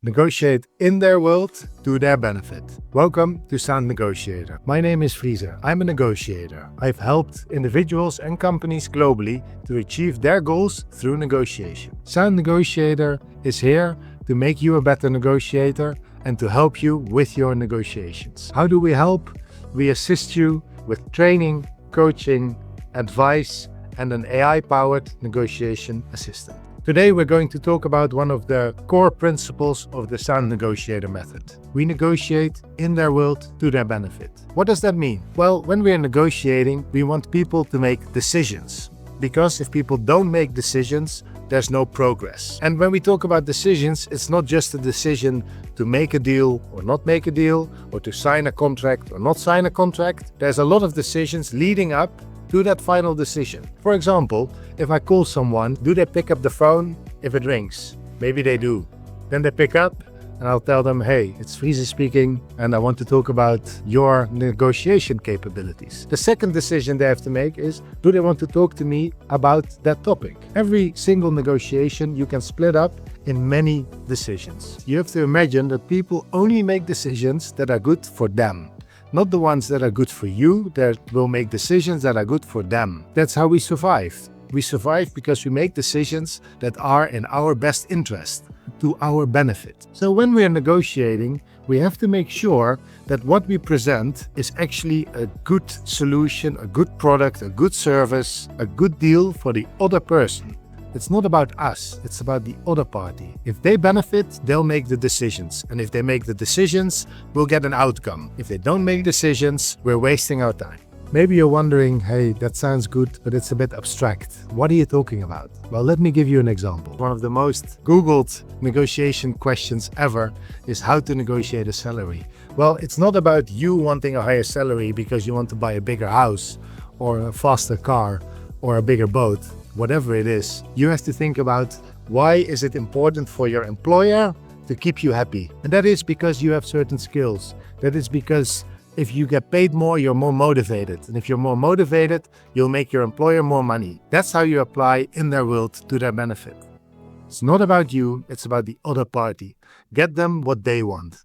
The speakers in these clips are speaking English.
Negotiate in their world to their benefit. Welcome to Sound Negotiator. My name is Friese. I'm a negotiator. I've helped individuals and companies globally to achieve their goals through negotiation. Sound Negotiator is here to make you a better negotiator and to help you with your negotiations. How do we help? We assist you with training, coaching, advice, and an AI-powered negotiation assistant. Today we're going to talk about one of the core principles of the Sound Negotiator method. We negotiate in their world to their benefit. What does that mean? Well, when we are negotiating, we want people to make decisions. Because if people don't make decisions, there's no progress. And when we talk about decisions, it's not just a decision to make a deal or not make a deal, or to sign a contract or not sign a contract. There's a lot of decisions leading up to that final decision. For example, if I call someone, do they pick up the phone if it rings? Maybe they do. Then they pick up and I'll tell them, hey, it's Friese speaking and I want to talk about your negotiation capabilities. The second decision they have to make is, do they want to talk to me about that topic? Every single negotiation you can split up in many decisions. You have to imagine that people only make decisions that are good for them. Not the ones that are good for you, that will make decisions that are good for them. That's how we survive. We survive because we make decisions that are in our best interest, to our benefit. So when we are negotiating, we have to make sure that what we present is actually a good solution, a good product, a good service, a good deal for the other person. It's not about us, it's about the other party. If they benefit, they'll make the decisions. And if they make the decisions, we'll get an outcome. If they don't make decisions, we're wasting our time. Maybe you're wondering, hey, that sounds good, but it's a bit abstract. What are you talking about? Well, let me give you an example. One of the most Googled negotiation questions ever is how to negotiate a salary. Well, it's not about you wanting a higher salary because you want to buy a bigger house or a faster car or a bigger boat. Whatever it is, you have to think about why is it important for your employer to keep you happy. And that is because you have certain skills. That is because if you get paid more, you're more motivated. And if you're more motivated, you'll make your employer more money. That's how you apply in their world to their benefit. It's not about you, it's about the other party. Get them what they want.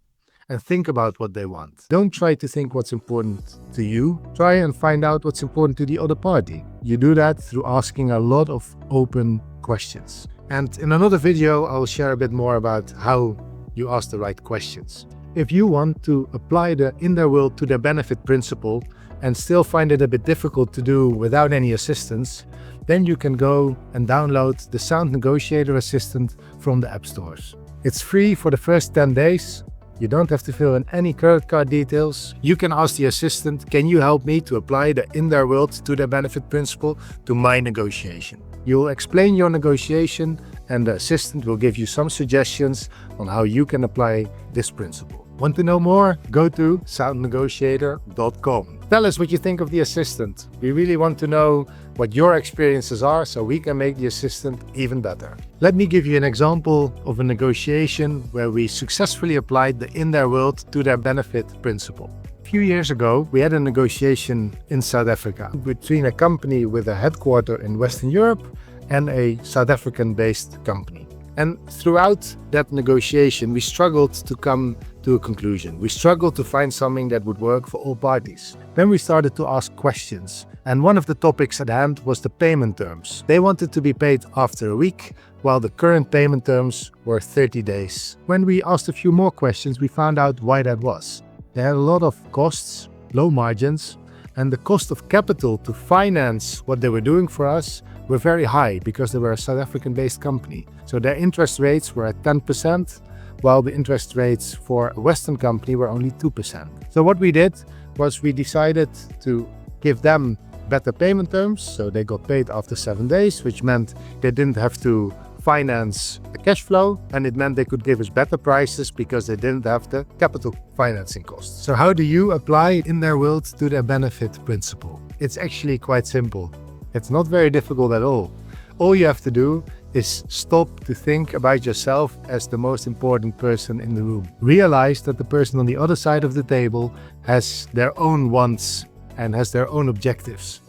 And think about what they want. Don't try to think what's important to you. Try and find out what's important to the other party. You do that through asking a lot of open questions. And in another video, I'll share a bit more about how you ask the right questions. If you want to apply the in their world to their benefit principle and still find it a bit difficult to do without any assistance, then you can go and download the Sound Negotiator Assistant from the app stores. It's free for the first 10 days. You don't have to fill in any credit card details. You can ask the assistant, can you help me to apply the in their world to their benefit principle to my negotiation? You will explain your negotiation and the assistant will give you some suggestions on how you can apply this principle. Want to know more? Go to soundnegotiator.com. Tell us what you think of the assistant. We really want to know what your experiences are so we can make the assistant even better. Let me give you an example of a negotiation where we successfully applied the in their world to their benefit principle. A few years ago, we had a negotiation in South Africa between a company with a headquarter in Western Europe and a South African-based company. And throughout that negotiation, we struggled to come to a conclusion. We struggled to find something that would work for all parties. Then we started to ask questions. And one of the topics at hand was the payment terms. They wanted to be paid after a week, while the current payment terms were 30 days. When we asked a few more questions, we found out why that was. They had a lot of costs, low margins, and the cost of capital to finance what they were doing for us were very high because they were a South African-based company. So their interest rates were at 10%, while the interest rates for a Western company were only 2%. So what we did was we decided to give them better payment terms. So they got paid after 7 days, which meant they didn't have to finance the cash flow, and it meant they could give us better prices because they didn't have the capital financing costs. So how do you apply in their world to their benefit principle? It's actually quite simple. It's not very difficult at all. All you have to do is stop to think about yourself as the most important person in the room. Realize that the person on the other side of the table has their own wants and has their own objectives.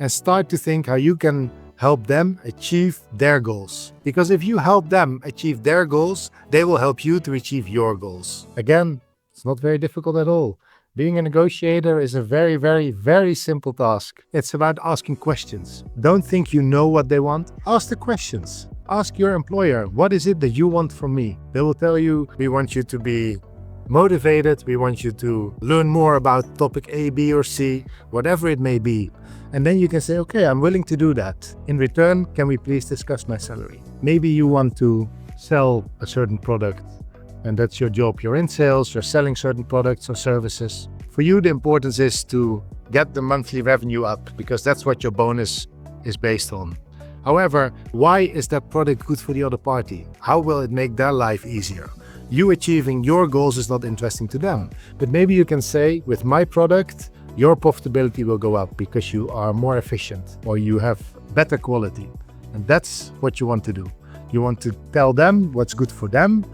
And start to think how you can help them achieve their goals. Because if you help them achieve their goals, they will help you to achieve your goals. Again, it's not very difficult at all. Being a negotiator is a very, very, very simple task. It's about asking questions. Don't think you know what they want. Ask the questions. Ask your employer, what is it that you want from me? They will tell you, we want you to be motivated, we want you to learn more about topic A, B, or C, whatever it may be. And then you can say, okay, I'm willing to do that. In return, can we please discuss my salary? Maybe you want to sell a certain product, and that's your job. You're in sales, you're selling certain products or services. For you, the importance is to get the monthly revenue up, because that's what your bonus is based on. However, why is that product good for the other party? How will it make their life easier? You achieving your goals is not interesting to them. But maybe you can say, with my product, your profitability will go up because you are more efficient or you have better quality. And that's what you want to do. You want to tell them what's good for them,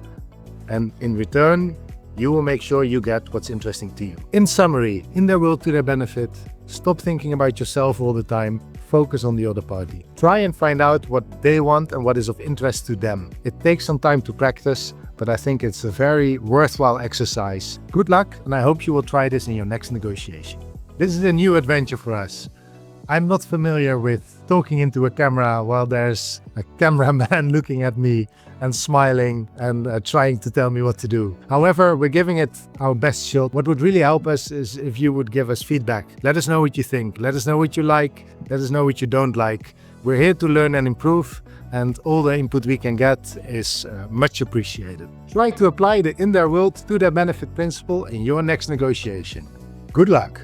and in return, you will make sure you get what's interesting to you. In summary, in their world to their benefit, stop thinking about yourself all the time. Focus on the other party. Try and find out what they want and what is of interest to them. It takes some time to practice, but I think it's a very worthwhile exercise. Good luck, and I hope you will try this in your next negotiation. This is a new adventure for us. I'm not familiar with talking into a camera while there's a cameraman looking at me and smiling and trying to tell me what to do. However, we're giving it our best shot. What would really help us is if you would give us feedback. Let us know what you think. Let us know what you like. Let us know what you don't like. We're here to learn and improve, and all the input we can get is much appreciated. Try to apply the in their world to their benefit principle in your next negotiation. Good luck.